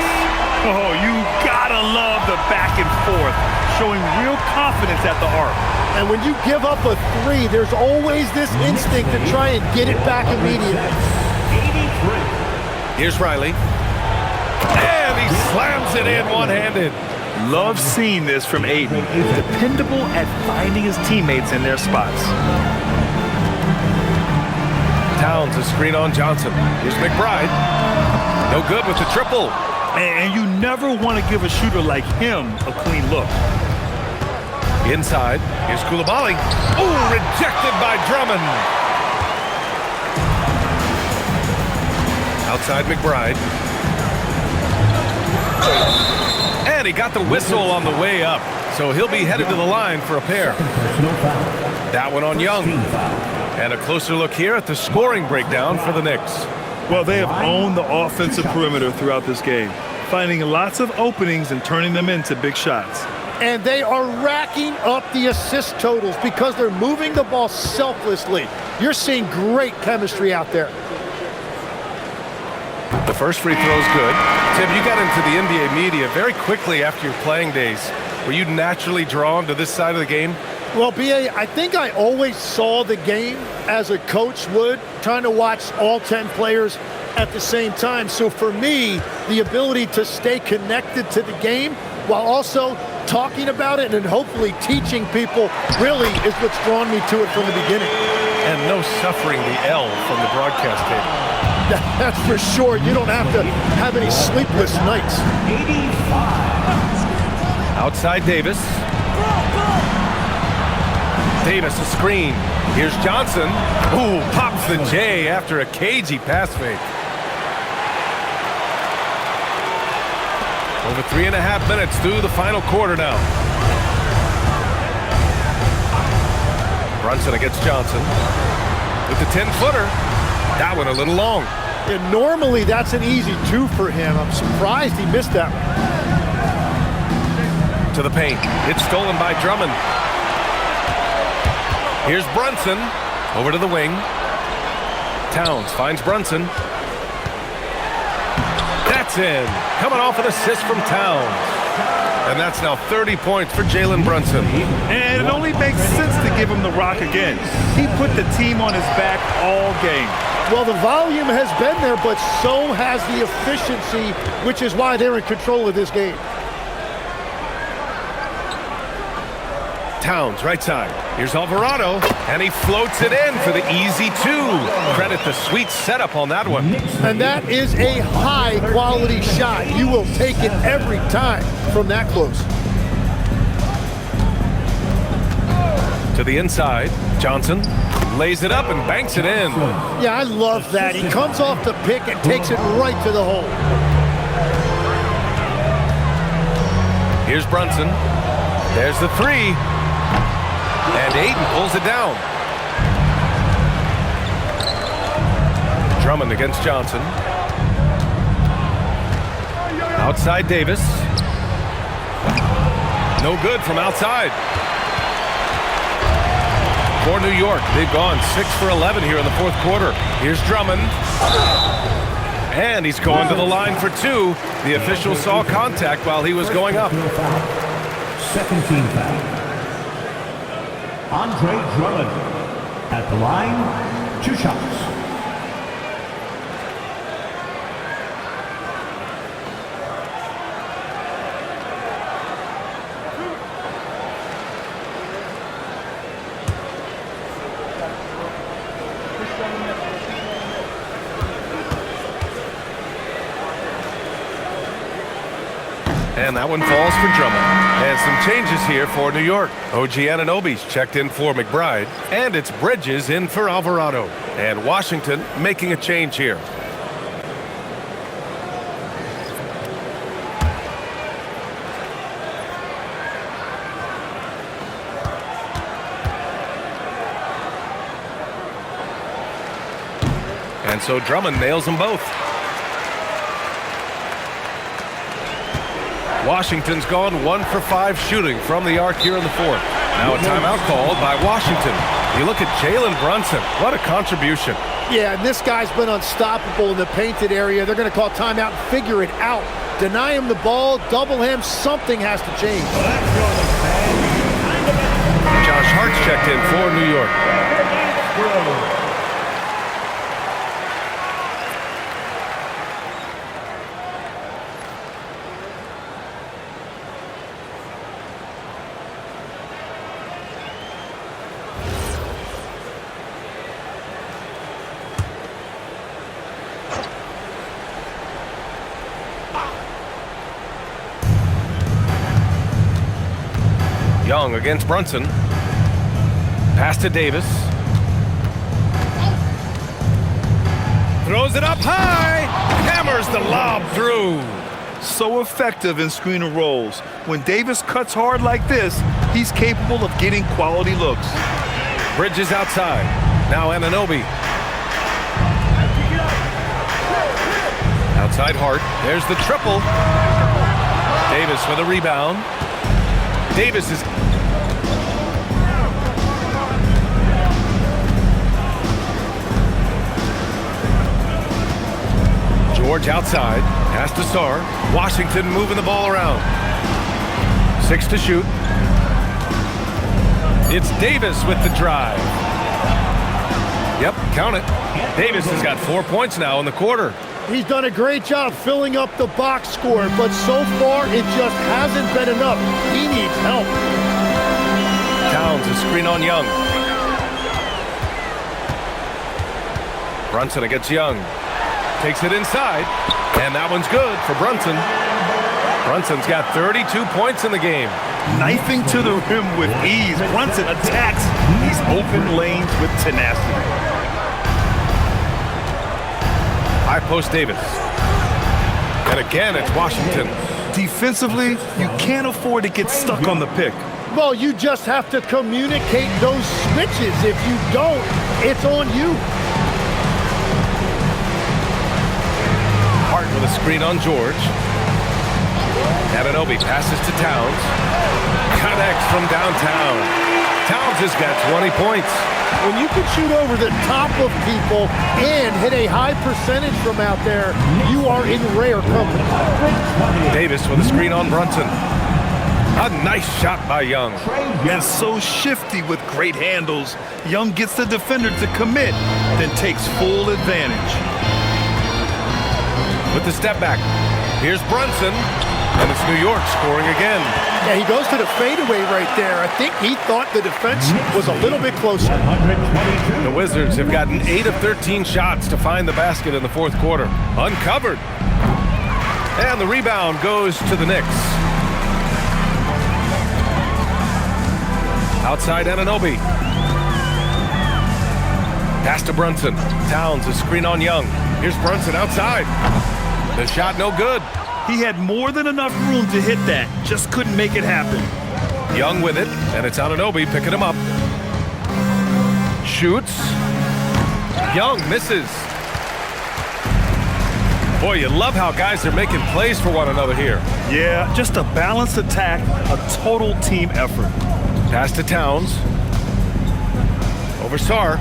Oh, you gotta love the back and forth, showing real confidence at the arc. And when you give up a three, there's always this instinct to try and get it back immediately. Here's Riley. And he slams it in one-handed. Love seeing this from Aiden. Dependable at finding his teammates in their spots. Towns a screen on Johnson. Here's McBride. No good with the triple. And you never want to give a shooter like him a clean look. Inside, here's Coulibaly. Ooh, rejected by Drummond. Outside McBride. And he got the whistle on the way up, so he'll be headed to the line for a pair. That one on Young. And a closer look here at the scoring breakdown for the Knicks. Well, they have owned the offensive perimeter throughout this game, finding lots of openings and turning them into big shots. And they are racking up the assist totals because they're moving the ball selflessly. You're seeing great chemistry out there. The first free throw is good. Tim, you got into the NBA media very quickly after your playing days. Were you naturally drawn to this side of the game? Well, B.A., I think I always saw the game as a coach would, trying to watch all 10 players at the same time. So for me, the ability to stay connected to the game while also talking about it and hopefully teaching people really is what's drawn me to it from the beginning. And no suffering the L from the broadcast table. That's for sure. You don't have to have any sleepless nights. 85. Outside Davis. Davis a screen. Here's Johnson. Ooh, pops the J after a cagey pass fake. Over 3.5 minutes through the final quarter now. Brunson against Johnson. With the 10-footer. That one a little long. And normally that's an easy 2 for him. I'm surprised he missed that one. To the paint. It's stolen by Drummond. Here's Brunson. Over to the wing. Towns finds Brunson. That's in. Coming off an assist from Towns. And that's now 30 points for Jalen Brunson. And it only makes sense to give him the rock again. He put the team on his back all game. Well, the volume has been there, but so has the efficiency, which is why they're in control of this game. Towns, right side. Here's Alvarado, and he floats it in for the easy 2. Credit the sweet setup on that one. And that is a high-quality shot. You will take it every time from that close. To the inside, Johnson lays it up and banks it in. Yeah, I love that. He comes off the pick and takes it right to the hole. Here's Brunson. There's the 3. And Aiden pulls it down. Drummond against Johnson. Outside Davis. No good from outside. For New York, they've gone 6 for 11 here in the fourth quarter. Here's Drummond. And he's going to the line for 2. The official saw contact while he was going up. Second team foul. Andre Drummond at the line, 2 shots. And that one falls for Drummond. And some changes here for New York. OG Anunoby's checked in for McBride. And it's Bridges in for Alvarado. And Washington making a change here. And so Drummond nails them both. Washington's gone 1 for 5 shooting from the arc here in the fourth. Now a timeout called by Washington. You look at Jalen Brunson. What a contribution. Yeah, and this guy's been unstoppable in the painted area. They're going to call timeout and figure it out. Deny him the ball, double him, something has to change. Josh Hart's checked in for New York. Young against Brunson. Pass to Davis. Throws it up high. Hammers the lob through. So effective in screen and rolls. When Davis cuts hard like this, he's capable of getting quality looks. Bridges outside. Now Anunoby. Outside Hart. There's the triple. Davis for the rebound. Davis is... George outside. Pass to Sarr. Washington moving the ball around. 6 to shoot. It's Davis with the drive. Yep, count it. Davis has got 4 points now in the quarter. He's done a great job filling up the box score, but so far it just hasn't been enough. He needs help. Towns a screen on Young. Brunson against Young. Takes it inside, and that one's good for Brunson. Brunson's got 32 points in the game. Knifing to the rim with ease. Brunson attacks these open lanes with tenacity. High post Davis. And again, it's Washington. Defensively, you can't afford to get stuck on the pick. Well, you just have to communicate those switches. If you don't, it's on you. Hart with a screen on George. Anunoby passes to Towns. Connects from downtown. Towns has got 20 points. When you can shoot over the top of people and hit a high percentage from out there, you are in rare company. Davis with a screen on Brunson. A nice shot by Young. And so shifty with great handles. Young gets the defender to commit, then takes full advantage. With the step back, here's Brunson, and it's New York scoring again. Yeah, he goes to the fadeaway right there. I think he thought the defense was a little bit closer. The Wizards have gotten 8 of 13 shots to find the basket in the fourth quarter. Uncovered. And the rebound goes to the Knicks. Outside Anunoby. Pass to Brunson. Towns a screen on Young. Here's Brunson outside. The shot no good. He had more than enough room to hit that, just couldn't make it happen. Young with it, and it's Anunoby picking him up. Shoots. Young misses. Boy, you love how guys are making plays for one another here. Yeah, just a balanced attack, a total team effort. Pass to Towns. Over Sarr.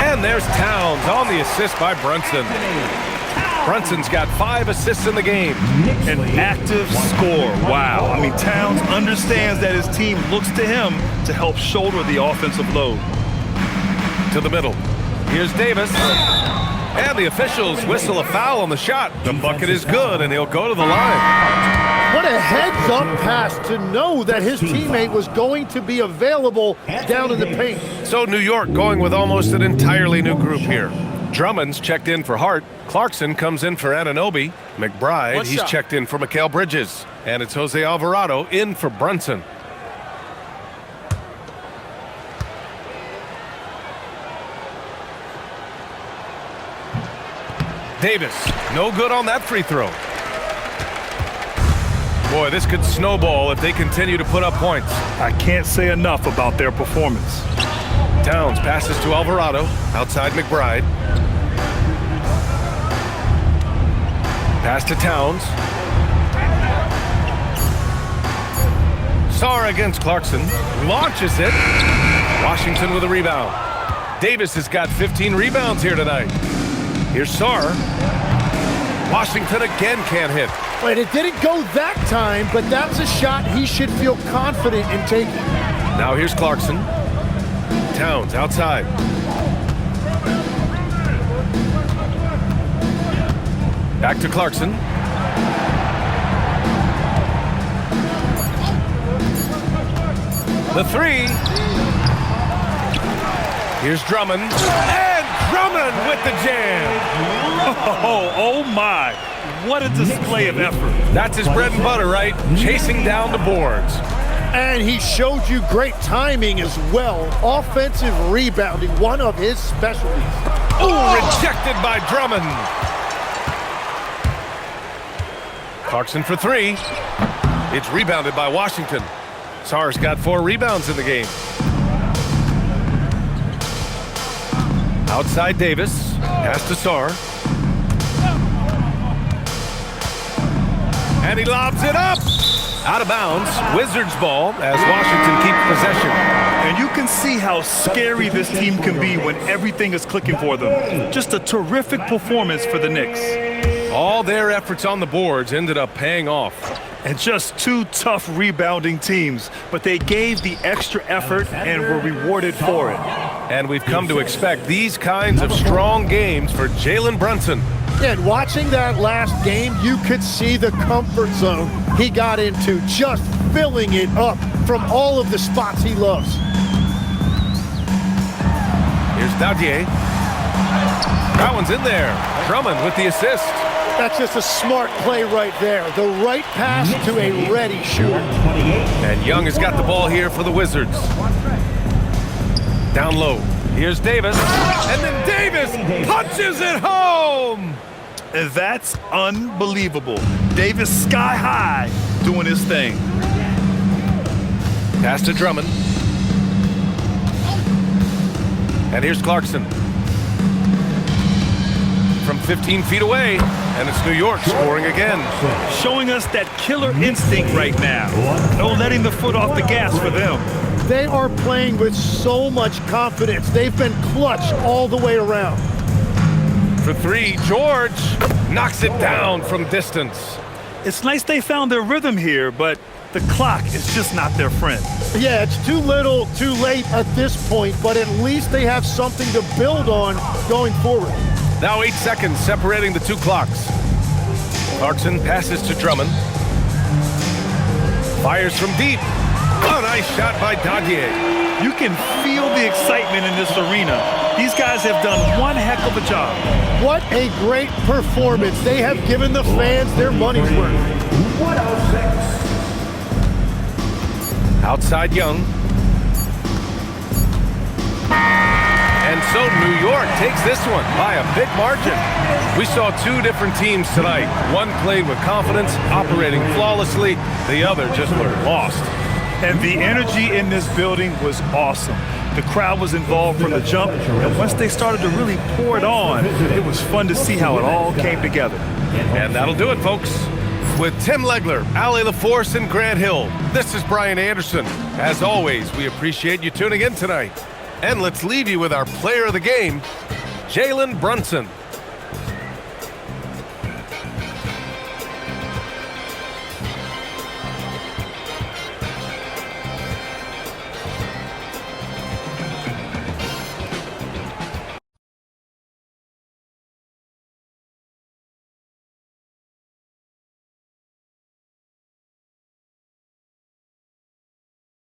And there's Towns on the assist by Brunson. Brunson's got 5 assists in the game. An active score. Wow. I mean, Towns understands that his team looks to him to help shoulder the offensive load. To the middle. Here's Davis. And the officials whistle a foul on the shot. The bucket is good, and he'll go to the line. What a heads-up pass to know that his teammate was going to be available down in the paint. So New York going with almost an entirely new group here. Drummond's checked in for Hart. Clarkson comes in for Anunoby. McBride, he's checked in for Mikal Bridges. And it's Jose Alvarado in for Brunson. Davis, no good on that free throw. Boy, this could snowball if they continue to put up points. I can't say enough about their performance. Towns passes to Alvarado, outside McBride. Pass to Towns. Sarr against Clarkson, launches it. Washington with a rebound. Davis has got 15 rebounds here tonight. Here's Sarr. Washington again can't hit. But it didn't go that time, but that's a shot he should feel confident in taking. Now here's Clarkson. Towns outside. Back to Clarkson. The three. Here's Drummond. And Drummond with the jam. Oh my. What a display of effort. That's his bread and butter, right? Chasing down the boards. And he showed you great timing as well. Offensive rebounding, one of his specialties. Oh, rejected by Drummond. Clarkson for 3. It's rebounded by Washington. Sarr's got 4 rebounds in the game. Outside Davis. Pass to Sarr. And he lobs it up. Out of bounds. Wizards ball as Washington keeps possession. And you can see how scary this team can be when everything is clicking for them. Just a terrific performance for the Knicks. All their efforts on the boards ended up paying off. And just 2 tough rebounding teams, but they gave the extra effort and were rewarded for it. And we've come to expect these kinds of strong games for Jalen Brunson. And watching that last game, you could see the comfort zone he got into, just filling it up from all of the spots he loves. Here's Dadier. That one's in there. Drummond with the assist. That's just a smart play right there. The right pass to a ready shooter. And Young has got the ball here for the Wizards. Down low. Here's Davis. And then Davis punches it home. And that's unbelievable. Davis sky high doing his thing. Pass to Drummond. And here's Clarkson. From 15 feet away. And it's New York scoring again. Showing us that killer instinct right now. No letting the foot off the gas for them. They are playing with so much confidence. They've been clutch all the way around. For 3, George knocks it down from distance. It's nice they found their rhythm here, but the clock is just not their friend. Yeah, it's too little, too late at this point, but at least they have something to build on going forward. Now 8 seconds separating the 2 clocks. Clarkson passes to Drummond. Fires from deep. Oh, nice shot by Dadier. You can feel the excitement in this arena. These guys have done one heck of a job. What a great performance. They have given the fans their money's worth. 106. Outside Young. And so New York takes this one by a big margin. We saw 2 different teams tonight. One played with confidence, operating flawlessly. The other just looked lost. And the energy in this building was awesome. The crowd was involved from the jump, and once they started to really pour it on, it was fun to see how it all came together. And that'll do it, folks. With Tim Legler, Allie LaForce, and Grant Hill, this is Brian Anderson. As always, we appreciate you tuning in tonight. And let's leave you with our player of the game, Jalen Brunson.